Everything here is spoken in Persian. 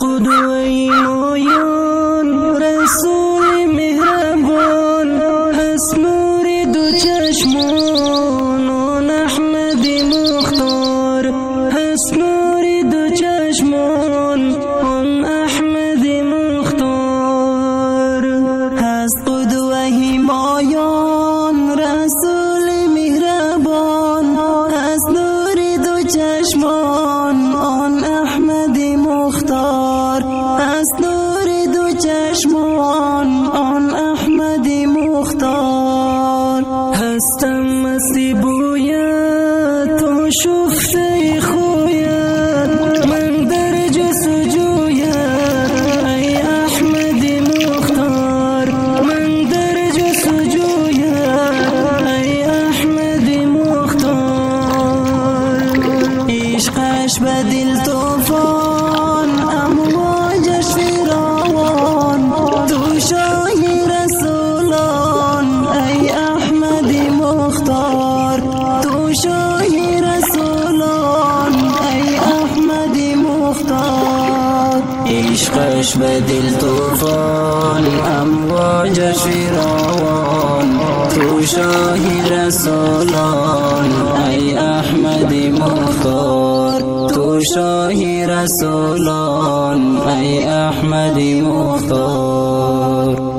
قدوه مایان رسول مهربان هست نور دو چشمان آن احمد مختار هست نور دو چشمان آن احمد مختار هست قدوه مایان رسول مهربان هست نور دو چشمان آن احمد مختار هست نور دو چشمان آن احمد مختار هستم مستی بویت تو شفته خویت من در جستجویت ای احمد مختار من در جستجویت ای احمد مختار عشقش به دل طوفان امواجش فراوان تو شاه رسولان ای احمد مختار تو شاه رسولان ای احمد مختار عشقش به دل طوفان امواجش فراوان تو شاه رسولان ای احمد مختار تو شاه رسولان ای احمد مختار